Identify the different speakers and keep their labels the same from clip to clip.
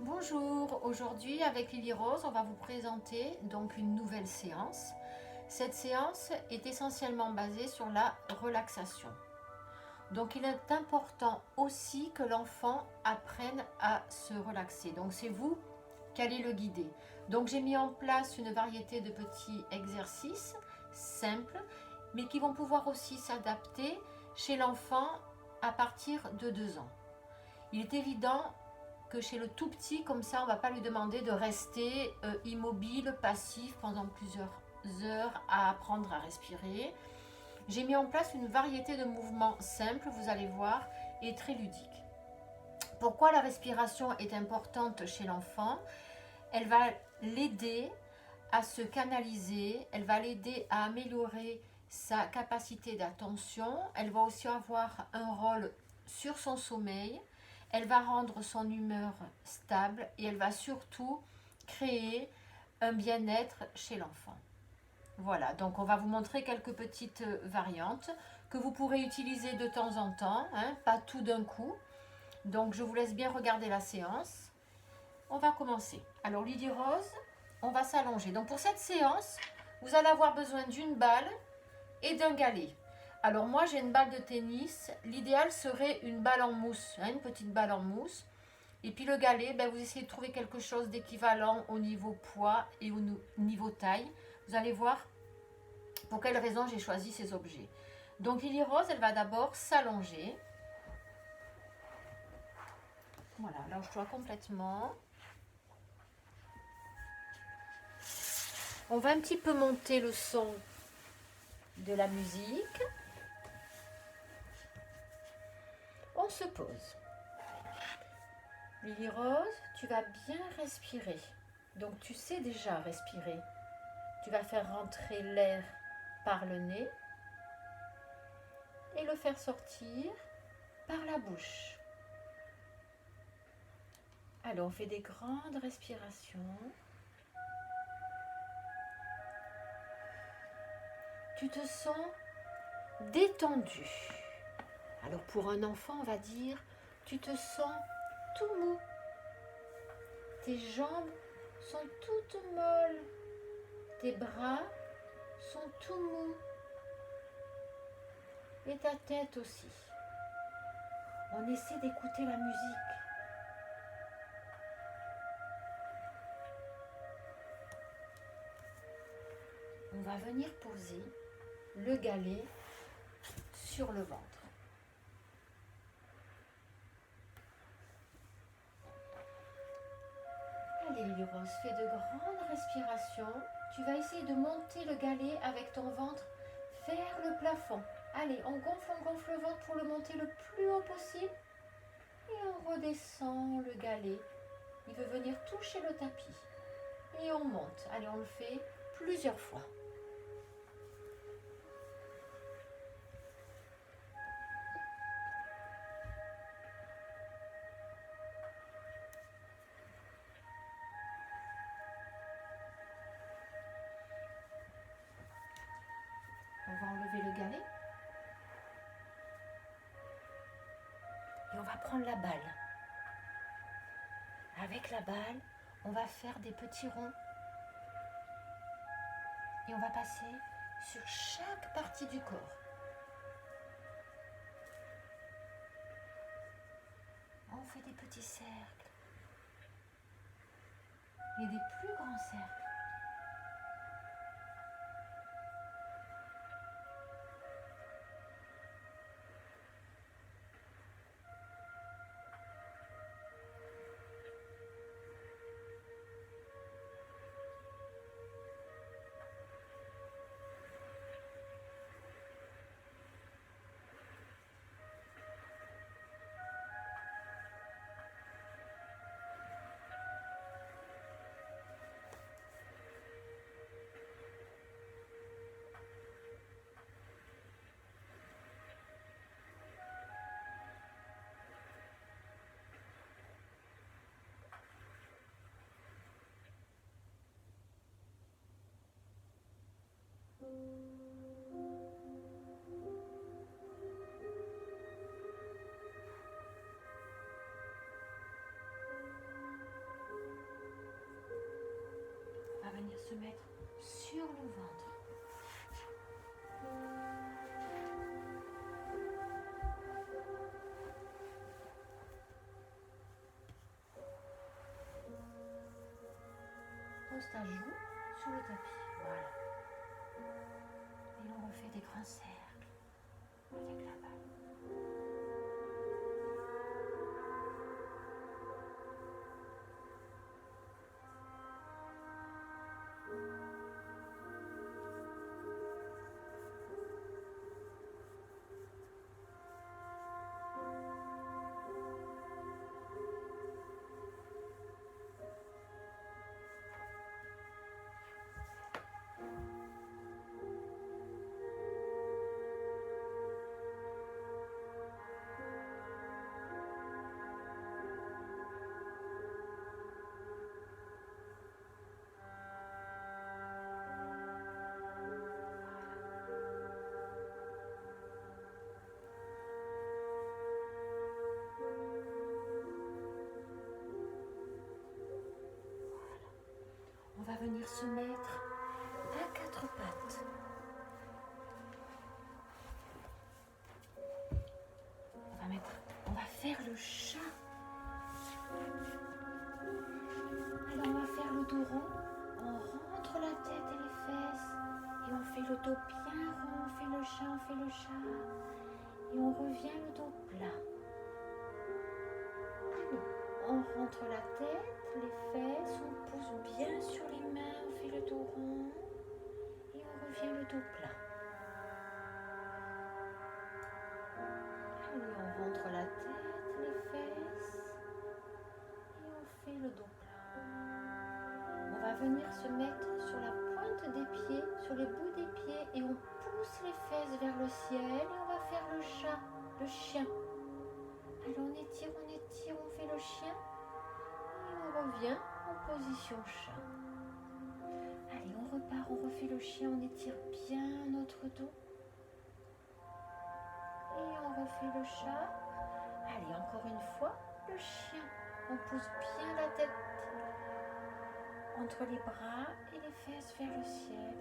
Speaker 1: Bonjour, aujourd'hui avec Lily Rose, on va vous présenter donc une nouvelle séance. Cette séance est essentiellement basée sur la relaxation. Donc il est important aussi que l'enfant apprenne à se relaxer. Donc c'est vous qui allez le guider. Donc j'ai mis en place une variété de petits exercices simples, mais qui vont pouvoir aussi s'adapter chez l'enfant à partir de 2 ans. Il est évident que chez le tout petit, comme ça, on ne va pas lui demander de rester immobile, passif pendant plusieurs heures à apprendre à respirer. J'ai mis en place une variété de mouvements simples, vous allez voir, et très ludiques. Pourquoi la respiration est importante chez l'enfant? Elle va l'aider à se canaliser, elle va l'aider à améliorer sa capacité d'attention, elle va aussi avoir un rôle sur son sommeil, elle va rendre son humeur stable et elle va surtout créer un bien-être chez l'enfant. Voilà, donc on va vous montrer quelques petites variantes que vous pourrez utiliser de temps en temps, hein, pas tout d'un coup. Donc je vous laisse bien regarder la séance. On va commencer. Alors Lily Rose, on va s'allonger. Donc pour cette séance, vous allez avoir besoin d'une balle et d'un galet. Alors moi j'ai une balle de tennis, l'idéal serait une balle en mousse, hein, une petite balle en mousse. Et puis le galet, vous essayez de trouver quelque chose d'équivalent au niveau poids et au niveau taille. Vous allez voir pour quelle raison j'ai choisi ces objets. Donc Lily Rose, elle va d'abord s'allonger. Voilà, allonge-toi complètement. On va un petit peu monter le son de la musique. On se pose. Lily Rose, tu vas bien respirer. Donc tu sais déjà respirer. Tu vas faire rentrer l'air par le nez et le faire sortir par la bouche. Alors on fait des grandes respirations. Tu te sens détendu. Alors pour un enfant, on va dire, tu te sens tout mou. Tes jambes sont toutes molles. Tes bras sont tout mous. Et ta tête aussi. On essaie d'écouter la musique. On va venir poser le galet sur le ventre. Allez Lily Rose, fais de grandes respirations. Tu vas essayer de monter le galet avec ton ventre vers le plafond. Allez, on gonfle le ventre pour le monter le plus haut possible. Et on redescend le galet. Il veut venir toucher le tapis. Et on monte. Allez, on le fait plusieurs fois. On va enlever le galet. Et on va prendre la balle. Avec la balle, on va faire des petits ronds. Et on va passer sur chaque partie du corps. On fait des petits cercles. Et des plus grands cercles. repose ta joue sur le tapis. Voilà. Et on refait des grands cercles avec la balle. On va venir se mettre à quatre pattes. On va faire le chat. Alors on va faire le dos rond. On rentre la tête et les fesses. Et on fait le dos bien rond. On fait le chat, on fait le chat. Et on revient le dos plat. Allez, on rentre la tête, les fesses, on pose bien sur les mains, on fait le dos rond et on revient le dos plat. Allez, on rentre la tête, les fesses et on fait le dos plat. On va venir se mettre sur la pointe des pieds, sur les bouts des pieds et on pousse les fesses vers le ciel et on va faire le chat, le chien. Alors on étire, on fait le chien. On revient en position chat. Allez, on repart, on refait le chien, on étire bien notre dos. Et on refait le chat. Allez, encore une fois, le chien. On pose bien la tête entre les bras et les fesses vers le ciel.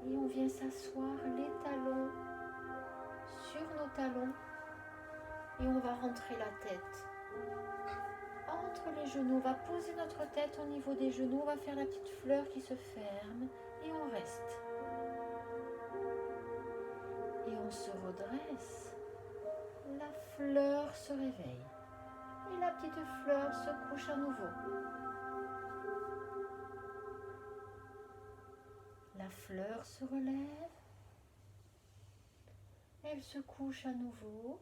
Speaker 1: Et on vient s'asseoir les talons sur nos talons. Et on va rentrer la tête entre les genoux. On va poser notre tête au niveau des genoux. On va faire la petite fleur qui se ferme et on reste. Et on se redresse. La fleur se réveille. Et la petite fleur se couche à nouveau. La fleur se relève. Elle se couche à nouveau.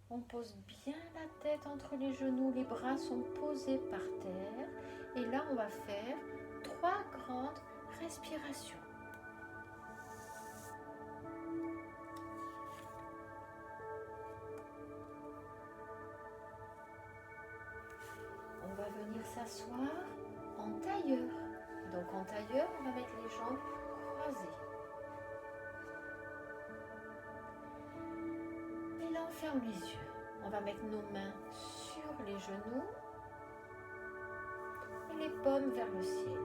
Speaker 1: On pose bien la tête entre les genoux, les bras sont posés par terre. Et là, on va faire 3 grandes respirations. On va venir s'asseoir en tailleur. Donc en tailleur, on va mettre les jambes croisées. Et là, on ferme les yeux. On va mettre nos mains sur les genoux et les paumes vers le ciel.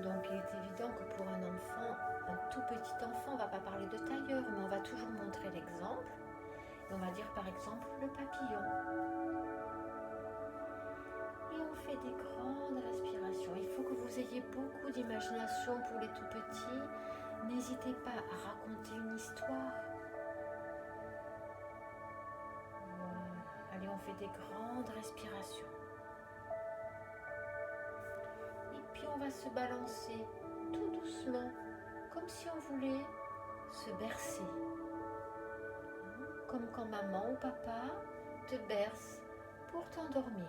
Speaker 1: Donc il est évident que pour un enfant, un tout petit enfant, on ne va pas parler de tailleur, mais on va toujours montrer l'exemple. Et on va dire par exemple le papillon. Et on fait des grandes respirations. Il faut que vous ayez beaucoup d'imagination pour les tout petits. N'hésitez pas à raconter une histoire. Allez, on fait des grandes respirations. Et puis on va se balancer tout doucement, comme si on voulait se bercer. Comme quand maman ou papa te berce pour t'endormir.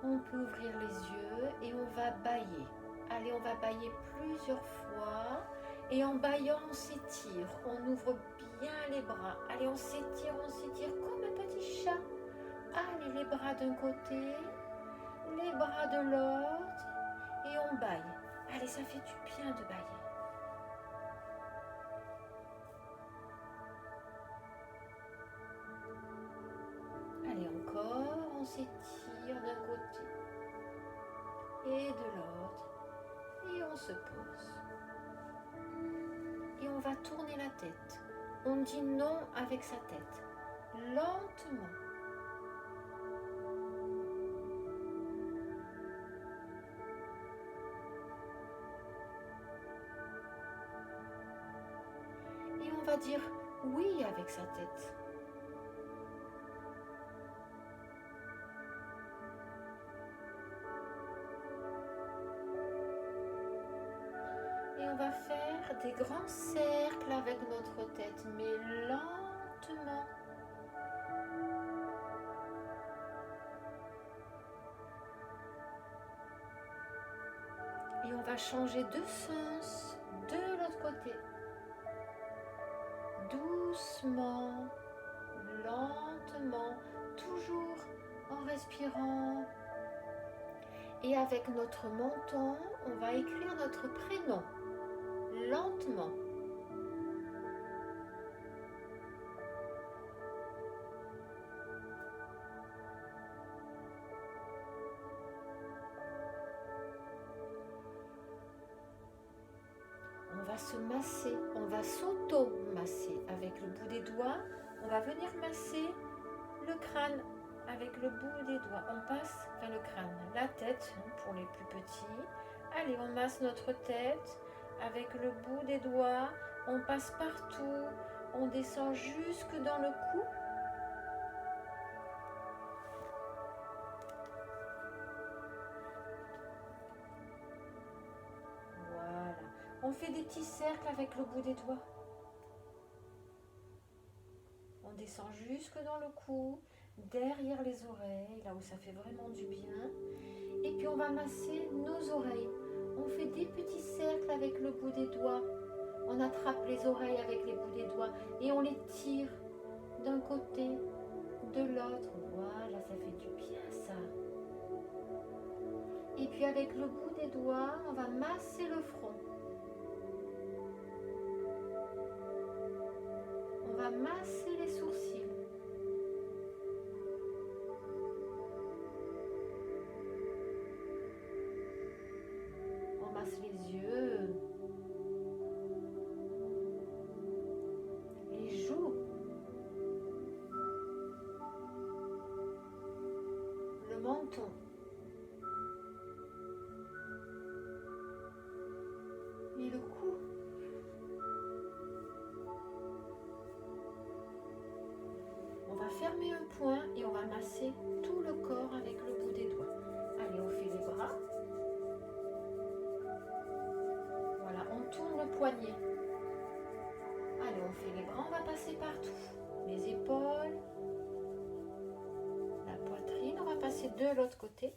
Speaker 1: On peut ouvrir les yeux et on va bâiller. Allez, on va bâiller plusieurs fois. Et en bâillant, on s'étire. On ouvre bien les bras. Allez, on s'étire comme un petit chat. Allez, les bras d'un côté, les bras de l'autre. Et on bâille. Allez, ça fait du bien de bâiller. Allez, encore, on s'étire d'un côté et de l'autre. Et on se pose. et on va tourner la tête. On dit non avec sa tête, lentement. Et on va dire oui avec sa tête. Et on va faire des grands cercles avec notre tête, mais lentement. Et on va changer de sens de l'autre côté. Doucement, lentement, toujours en respirant. Et avec notre menton, on va écrire notre prénom, lentement. On va se masser, on va s'auto-masser avec le bout des doigts. On va venir masser le crâne avec le bout des doigts. On passe, enfin le crâne, la tête pour les plus petits. Allez, on masse notre tête avec le bout des doigts. On passe partout, on descend jusque dans le cou. Voilà. On fait des petits cercles avec le bout des doigts. On descend jusque dans le cou, derrière les oreilles, là où ça fait vraiment du bien. Et puis on va masser nos oreilles. On fait des petits cercles avec le bout des doigts. On attrape les oreilles avec les bouts des doigts et on les tire d'un côté, de l'autre. Voilà, ça fait du bien ça. Et puis avec le bout des doigts, on va masser le front. On va masser les sourcils. On masse les yeux. Les joues. Le menton. Et le cou. On va fermer un point et on va masser tout le corps avec le bout des doigts. Allez, on fait les bras. Voilà, on tourne le poignet. Allez, on fait les bras, on va passer partout. Les épaules, la poitrine, on va passer de l'autre côté.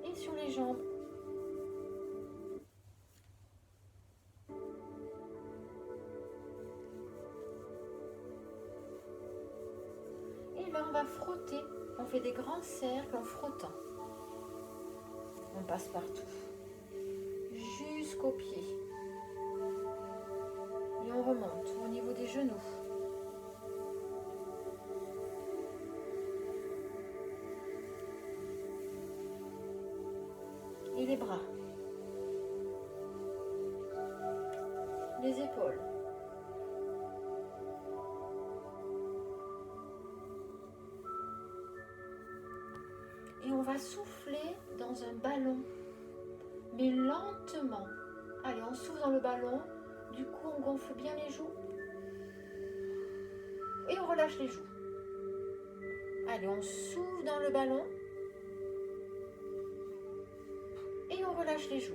Speaker 1: Et sur les jambes. Et là, on va frotter. On fait des grands cercles en frottant. On passe partout. Jusqu'aux pieds. Et on remonte au niveau des genoux. Et les bras. Les épaules. Et on va souffler dans un ballon, mais lentement. Allez, on souffle dans le ballon. Du coup, on gonfle bien les joues. Et on relâche les joues. Allez, on souffle dans le ballon. Et on relâche les joues.